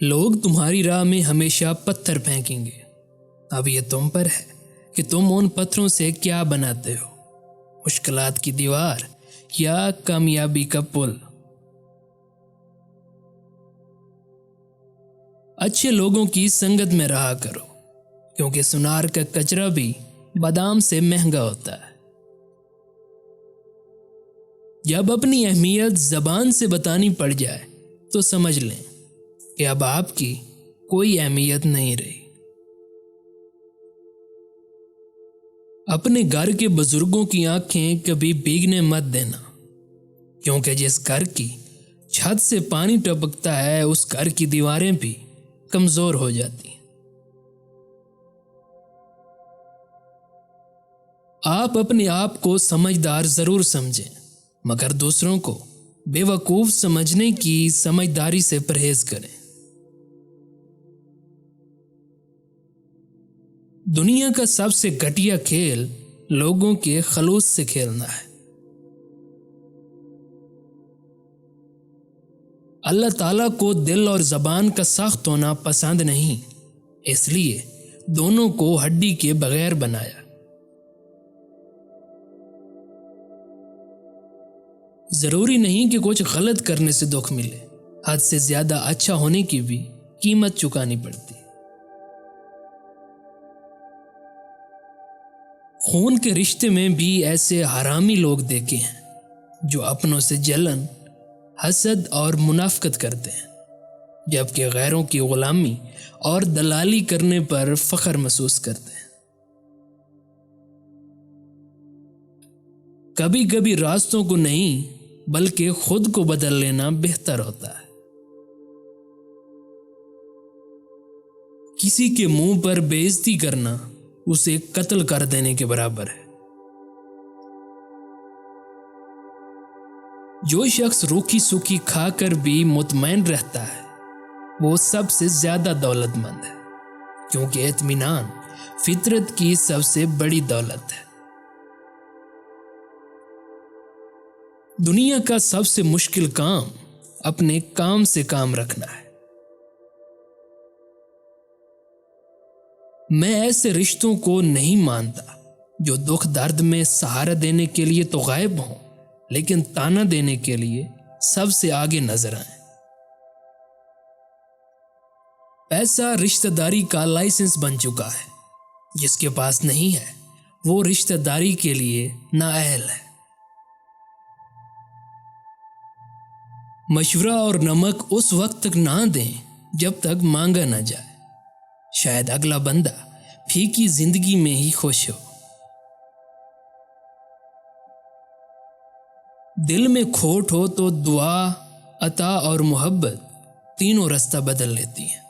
لوگ تمہاری راہ میں ہمیشہ پتھر پھینکیں گے، اب یہ تم پر ہے کہ تم ان پتھروں سے کیا بناتے ہو، مشکلات کی دیوار یا کامیابی کا پل۔ اچھے لوگوں کی سنگت میں رہا کرو، کیونکہ سنار کا کچرا بھی بادام سے مہنگا ہوتا ہے۔ جب اپنی اہمیت زبان سے بتانی پڑ جائے تو سمجھ لیں کہ اب آپ کی کوئی اہمیت نہیں رہی۔ اپنے گھر کے بزرگوں کی آنکھیں کبھی بھیگنے مت دینا، کیونکہ جس گھر کی چھت سے پانی ٹپکتا ہے اس گھر کی دیواریں بھی کمزور ہو جاتی ہیں۔ آپ اپنے آپ کو سمجھدار ضرور سمجھیں، مگر دوسروں کو بے وقوف سمجھنے کی سمجھداری سے پرہیز کریں۔ دنیا کا سب سے گھٹیا کھیل لوگوں کے خلوص سے کھیلنا ہے۔ اللہ تعالیٰ کو دل اور زبان کا سخت ہونا پسند نہیں، اس لیے دونوں کو ہڈی کے بغیر بنایا۔ ضروری نہیں کہ کچھ غلط کرنے سے دکھ ملے، حد سے زیادہ اچھا ہونے کی بھی قیمت چکانی پڑتی ہے۔ خون کے رشتے میں بھی ایسے حرامی لوگ دیکھے ہیں جو اپنوں سے جلن، حسد اور منافقت کرتے ہیں، جبکہ غیروں کی غلامی اور دلالی کرنے پر فخر محسوس کرتے ہیں۔ کبھی کبھی راستوں کو نہیں بلکہ خود کو بدل لینا بہتر ہوتا ہے۔ کسی کے منہ پر بے عزتی کرنا اسے قتل کر دینے کے برابر ہے۔ جو شخص روکھی سوکھی کھا کر بھی مطمئن رہتا ہے وہ سب سے زیادہ دولت مند ہے، کیونکہ اطمینان فطرت کی سب سے بڑی دولت ہے۔ دنیا کا سب سے مشکل کام اپنے کام سے کام رکھنا ہے۔ میں ایسے رشتوں کو نہیں مانتا جو دکھ درد میں سہارا دینے کے لیے تو غائب ہوں، لیکن تانا دینے کے لیے سب سے آگے نظر آئیں۔ پیسہ رشتہ داری کا لائسنس بن چکا ہے، جس کے پاس نہیں ہے وہ رشتہ داری کے لیے نااہل ہے۔ مشورہ اور نمک اس وقت تک نہ دیں جب تک مانگا نہ جائے، شاید اگلا بندہ پھیکی زندگی میں ہی خوش ہو۔ دل میں کھوٹ ہو تو دعا، عطا اور محبت تینوں راستہ بدل لیتی ہیں۔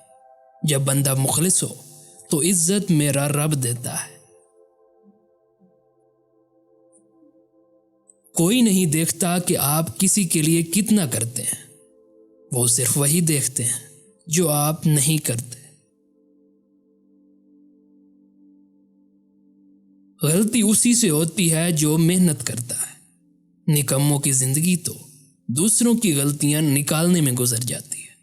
جب بندہ مخلص ہو تو عزت میرا رب دیتا ہے۔ کوئی نہیں دیکھتا کہ آپ کسی کے لیے کتنا کرتے ہیں، وہ صرف وہی دیکھتے ہیں جو آپ نہیں کرتے۔ غلطی اسی سے ہوتی ہے جو محنت کرتا ہے، نکموں کی زندگی تو دوسروں کی غلطیاں نکالنے میں گزر جاتی ہے۔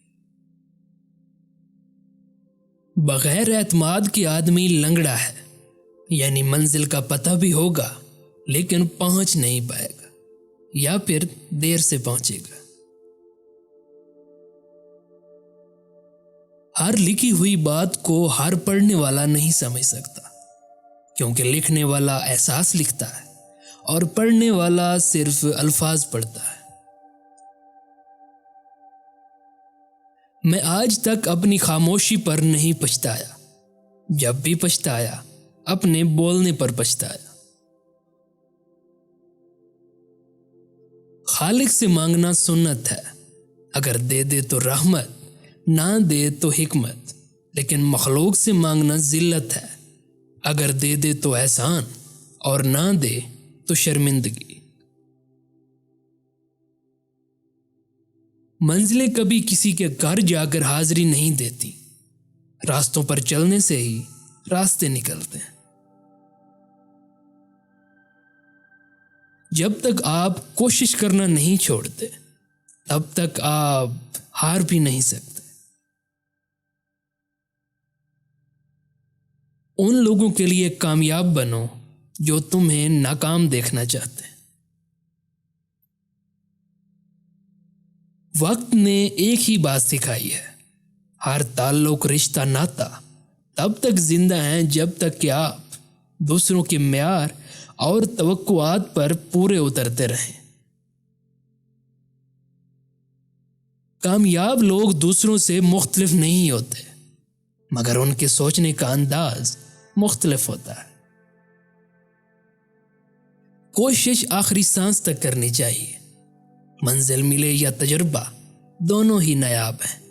بغیر اعتماد کے آدمی لنگڑا ہے، یعنی منزل کا پتہ بھی ہوگا لیکن پہنچ نہیں پائے گا، یا پھر دیر سے پہنچے گا۔ ہر لکھی ہوئی بات کو ہر پڑھنے والا نہیں سمجھ سکتا، کیونکہ لکھنے والا احساس لکھتا ہے اور پڑھنے والا صرف الفاظ پڑھتا ہے۔ میں آج تک اپنی خاموشی پر نہیں پچھتایا، جب بھی پچھتایا اپنے بولنے پر پچھتایا۔ خالق سے مانگنا سنت ہے، اگر دے دے تو رحمت، نہ دے تو حکمت، لیکن مخلوق سے مانگنا ذلت ہے، اگر دے دے تو احسان اور نہ دے تو شرمندگی۔ منزلیں کبھی کسی کے گھر جا کر حاضری نہیں دیتی، راستوں پر چلنے سے ہی راستے نکلتے ہیں۔ جب تک آپ کوشش کرنا نہیں چھوڑتے تب تک آپ ہار بھی نہیں سکتے۔ ان لوگوں کے لیے کامیاب بنو جو تمہیں ناکام دیکھنا چاہتے ہیں۔ وقت نے ایک ہی بات سکھائی ہے، ہر تعلق، رشتہ، ناتا تب تک زندہ ہیں جب تک کہ آپ دوسروں کے معیار اور توقعات پر پورے اترتے رہیں۔ کامیاب لوگ دوسروں سے مختلف نہیں ہوتے، مگر ان کے سوچنے کا انداز مختلف ہوتا ہے۔ کوشش آخری سانس تک کرنی چاہیے، منزل ملے یا تجربہ، دونوں ہی نایاب ہیں۔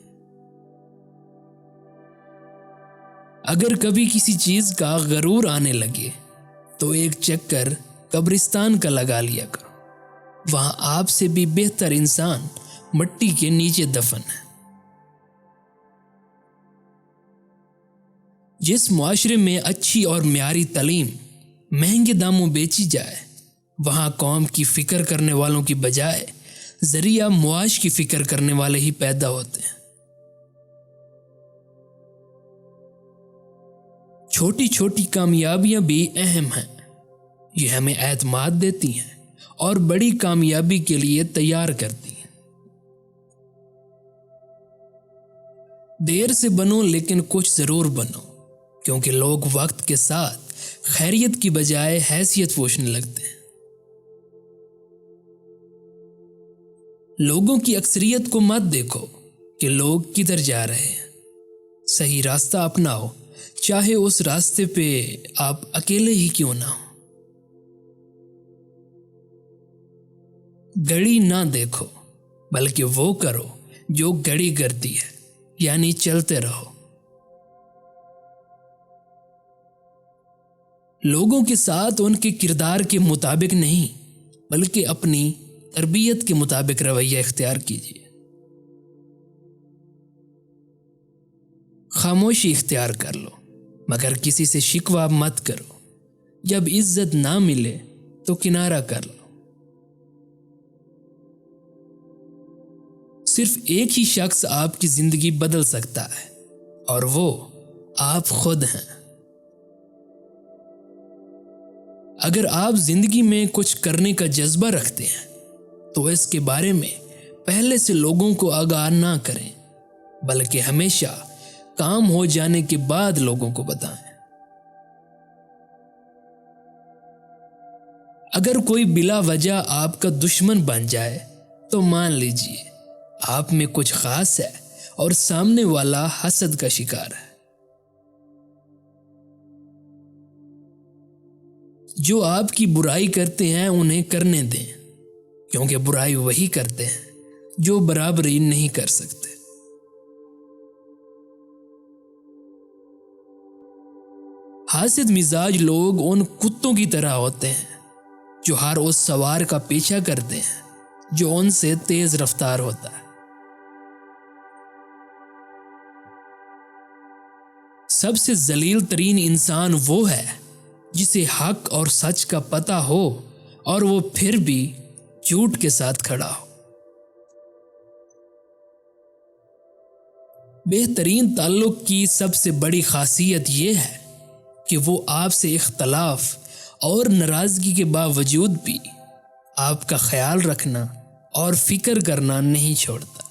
اگر کبھی کسی چیز کا غرور آنے لگے تو ایک چکر قبرستان کا لگا لیا کرو، وہاں آپ سے بھی بہتر انسان مٹی کے نیچے دفن ہے۔ جس معاشرے میں اچھی اور معیاری تعلیم مہنگے داموں بیچی جائے، وہاں قوم کی فکر کرنے والوں کی بجائے ذریعہ معاش کی فکر کرنے والے ہی پیدا ہوتے ہیں۔ چھوٹی چھوٹی کامیابیاں بھی اہم ہیں، یہ ہمیں اعتماد دیتی ہیں اور بڑی کامیابی کے لیے تیار کرتی ہیں۔ دیر سے بنو لیکن کچھ ضرور بنو، کیونکہ لوگ وقت کے ساتھ خیریت کی بجائے حیثیت پوچھنے لگتے ہیں۔ لوگوں کی اکثریت کو مت دیکھو کہ لوگ کدھر جا رہے ہیں، صحیح راستہ اپناؤ، چاہے اس راستے پہ آپ اکیلے ہی کیوں نہ ہو۔ گھڑی نہ دیکھو بلکہ وہ کرو جو گھڑی کرتی ہے، یعنی چلتے رہو۔ لوگوں کے ساتھ ان کے کردار کے مطابق نہیں بلکہ اپنی تربیت کے مطابق رویہ اختیار کیجیے۔ خاموشی اختیار کر لو مگر کسی سے شکوہ مت کرو، جب عزت نہ ملے تو کنارہ کر لو۔ صرف ایک ہی شخص آپ کی زندگی بدل سکتا ہے اور وہ آپ خود ہیں۔ اگر آپ زندگی میں کچھ کرنے کا جذبہ رکھتے ہیں تو اس کے بارے میں پہلے سے لوگوں کو آگاہ نہ کریں بلکہ ہمیشہ کام ہو جانے کے بعد لوگوں کو بتائیں۔ اگر کوئی بلا وجہ آپ کا دشمن بن جائے تو مان لیجئے آپ میں کچھ خاص ہے اور سامنے والا حسد کا شکار ہے۔ جو آپ کی برائی کرتے ہیں انہیں کرنے دیں، کیونکہ برائی وہی کرتے ہیں جو برابری نہیں کر سکتے۔ حاسد مزاج لوگ ان کتوں کی طرح ہوتے ہیں جو ہر اس سوار کا پیچھا کرتے ہیں جو ان سے تیز رفتار ہوتا ہے۔ سب سے ذلیل ترین انسان وہ ہے جسے حق اور سچ کا پتہ ہو اور وہ پھر بھی جھوٹ کے ساتھ کھڑا ہو۔ بہترین تعلق کی سب سے بڑی خاصیت یہ ہے کہ وہ آپ سے اختلاف اور ناراضگی کے باوجود بھی آپ کا خیال رکھنا اور فکر کرنا نہیں چھوڑتا۔